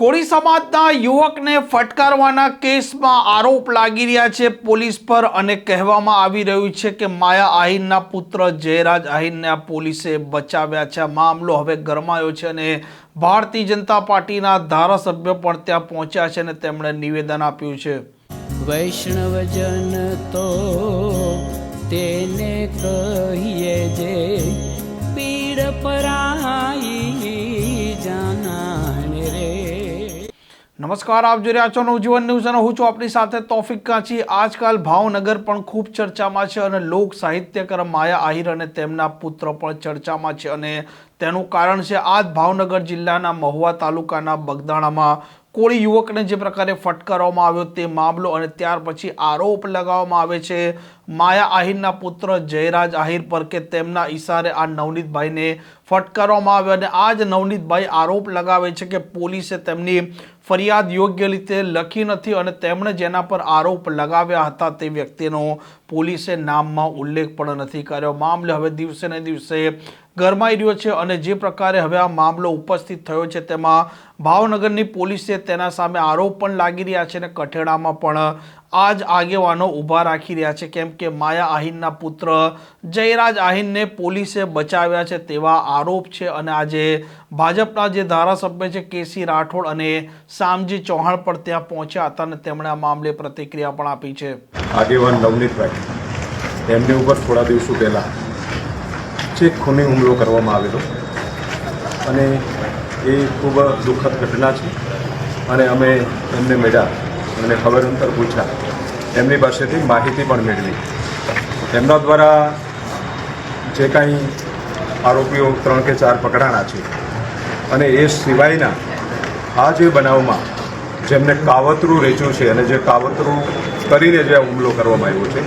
કોળી સમાજના યુવકને ફટકારવાના કેસમાં આરોપ લાગી રહ્યા છે પોલીસ પર અને કહેવામાં આવી રહ્યું છે કે માયા આહિરના પુત્ર જયરાજ આહિરને આ પોલીસે બચાવ્યા છે। આ મામલો હવે ગરમાયો છે અને ભારતીય જનતા પાર્ટીના ધારાસભ્ય પણ ત્યાં પહોંચ્યા છે અને તેમણે નિવેદન આપ્યું છે। વૈષ્ણવજન તો તેને કહીએ જે પીડ પરાઈ જાનાને રે। નમસ્કાર, આપ જોઈ રહ્યા છો નવજીવન ન્યૂઝ અને હું છું આપની સાથે તૌફિક કાંચી। આજકાલ ભાવનગર પણ ખૂબ ચર્ચામાં છે અને લોક સાહિત્યકાર માયા આહિર અને તેમના પુત્ર પણ ચર્ચામાં છે અને તેનું કારણ છે આજ ભાવનગર જિલ્લાના મહુવા તાલુકાના બગદાણામાં કોળી યુવકને જે પ્રકારે ફટકારવામાં આવ્યો તે મામલો અને ત્યાર પછી આરોપ લગાવવામાં આવે છે માયા આહિરના પુત્ર જયરાજ આહિર પર કે તેમના ઈશારે આ નવનીતભાઈને ફટકારવામાં આવ્યો અને આ જ નવનીતભાઈ આરોપ લગાવે છે કે પોલીસે તેમની ફરિયાદ યોગ્ય રીતે લખી નથી અને તેમણે જેના પર આરોપ લગાવ્યા હતા તે વ્યક્તિનો પોલીસે નામમાં ઉલ્લેખ પણ નથી કર્યો। મામલે હવે દિવસે ને દિવસે ગરમાઈ રહ્યો છે અને જે પ્રકારે હવે આ મામલો ઉપસ્થિત થયો છે તેમાં ભાવનગરની પોલીસે તેના સામે આરોપ પણ લાગી રહ્યા છે અને કઠેડામાં પણ આ જ આગેવાનો ઊભા રાખી રહ્યા છે કેમ કે માયા આહિરના પુત્ર જયરાજ આહિરને પોલીસે બચાવ્યા છે તેવા આરોપ છે અને આજે ભાજપના જે ધારાસભ્ય છે કેસી રાઠોડ અને શામજી ચૌહાણ પણ ત્યાં પહોંચ્યા હતા અને તેમણે આ મામલે પ્રતિક્રિયા પણ આપી છે। આગેવાન નવનીતભાઈ એમની ઉપર થોડા દિવસો પહેલાં ચેક ખૂની હુમલો કરવામાં આવેલો અને એ ખૂબ દુઃખદ ઘટના છે અને અમે એમને મળ્યા અને ખબર અંતર પૂછ્યા, એમની પાસેથી માહિતી પણ મેળવી। એમના દ્વારા જે કાંઈ આરોપીઓ 3 કે 4 પકડાણા છે અને એ સિવાયના આ જે બનાવમાં જેમને કાવતરું રચ્યું છે અને જે કાવતરું કરીને જે હુમલો કરવામાં આવ્યો છે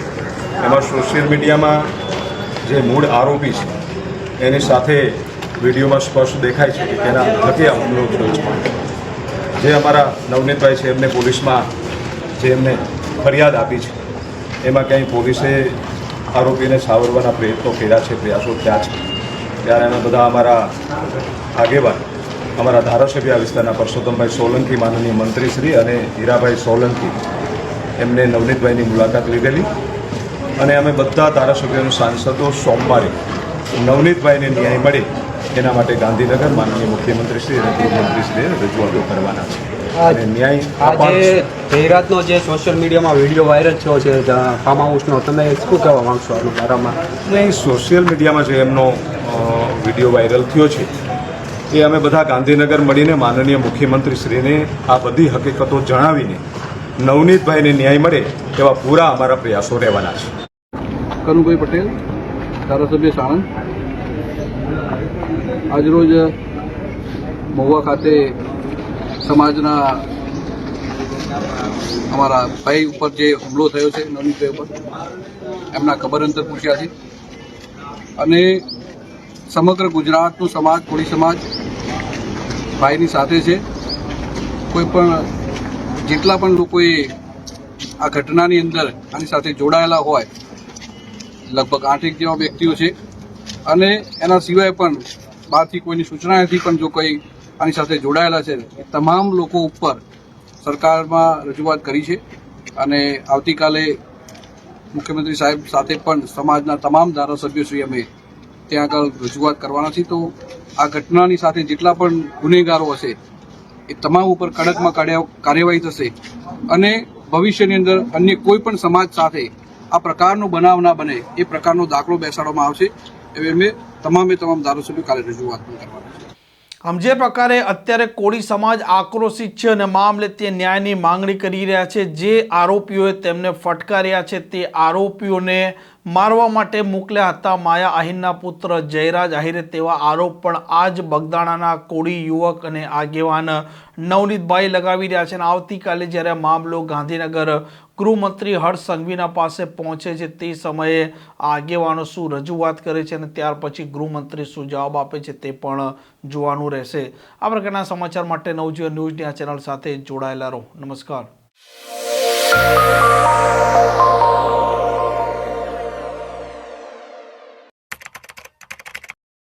એમાં સોશિયલ મીડિયામાં જે મૂળ આરોપી છે એની સાથે વિડીયોમાં સ્પષ્ટ દેખાય છે કે તેના થકી આ હુમલો થયો છે। જે અમારા નવનીતભાઈ છે એમને પોલીસમાં જે એમને ફરિયાદ આપી છે એમાં ક્યાંય પોલીસે આરોપીને સાવરવાના પ્રયત્નો કર્યા છે, પ્રયાસો થયા છે, ત્યારે એના બધા અમારા આગેવાન અમારા ધારાસભ્ય આ વિસ્તારના પરસોત્તમભાઈ સોલંકી, માનનીય મંત્રીશ્રી અને હીરાભાઈ સોલંકી એમને નવનીતભાઈની મુલાકાત લીધેલી અને અમે બધા ધારાસભ્યોના સાંસદો સોમવારે નવનીતભાઈને ન્યાય મળે એના માટે ગાંધીનગર માનનીય મુખ્યમંત્રીશ્રી અને ગૃહમંત્રીશ્રીએ રજૂઆતો કરવાના છે અને ન્યાય આજે જયરાજનો જે સોશિયલ મીડિયામાં વિડીયો વાયરલ થયો છે ફાર્મ હાઉસનો, તમે શું કહેવા માગશો આના બારામાં? નહીં, સોશિયલ મીડિયામાં જે એમનો વિડીયો વાયરલ થયો છે એ અમે બધા ગાંધીનગર મળીને માનનીય મુખ્યમંત્રીશ્રીને આ બધી હકીકતો જણાવીને નવનીતભાઈને ન્યાય મળે એવા પૂરા અમારા પ્રયાસો રહેવાના છે। કનુભાઈ પટેલ, ધારાસભ્ય સાણંદ। આજરોજ મહુવા ખાતે સમાજના અમારા ભાઈ ઉપર જે હુમલો થયો છે નવનીતભાઈ ઉપર એમના ખબર અંતર પૂછ્યા છે અને સમગ્ર ગુજરાતનું સમાજ, કોળી સમાજ ભાઈની સાથે છે। કોઈ પણ જેટલા પણ લોકોએ આ ઘટનાની અંદર આની સાથે જોડાયેલા હોય લગભગ 8 જેવા વ્યક્તિઓ છે અને એના સિવાય પણ બહારથી કોઈની સૂચનાથી પણ જો કોઈ આની સાથે જોડાયેલા છે એ તમામ લોકો ઉપર સરકારમાં રજૂઆત કરી છે અને આવતીકાલે મુખ્યમંત્રી સાહેબ સાથે પણ સમાજના તમામ ધારાસભ્યોશ્રી અમે ત્યાં આગળ રજૂઆત કરવાના છીએ। તો આ ઘટનાની સાથે જેટલા પણ ગુનેગારો હશે એ તમામ ઉપર કડકમાં કાર્યવાહી થશે અને ભવિષ્યની અંદર અન્ય કોઈ પણ સમાજ સાથે આ પ્રકારનો બનાવ ના બને એ પ્રકારનો દાખલો બેસાડવામાં આવશે એવી અમે તમામ ધારાસભ્યો કાલે રજૂઆત પણ કરવાના છે। આમ જે પ્રકારે અત્યારે કોળી સમાજ આક્રોશિત છે અને મામલે તે ન્યાયની માંગણી કરી રહ્યા છે। જે આરોપીઓએ તેમને ફટકાર્યા છે તે આરોપીઓને મારવા માટે મોકલ્યા હતા માયા આહિરના પુત્ર જયરાજ આહિરે તેવા આરોપ પણ આજ બગદાણાના કોળી યુવક અને આગેવાન નવનીતભાઈ લગાવી રહ્યા છે અને આવતીકાલે જ્યારે મામલો ગાંધીનગર ગૃહમંત્રી હર્ષ સંઘવીના પાસે પહોંચે છે તે સમયે આગેવાનો શું રજૂઆત કરે છે અને ત્યાર પછી ગૃહમંત્રી શું જવાબ આપે છે તે પણ જોવાનું રહેશે। આ પ્રકારના સમાચાર માટે નવજીવન ન્યૂઝની આ ચેનલ સાથે જોડાયેલા રહો। નમસ્કાર।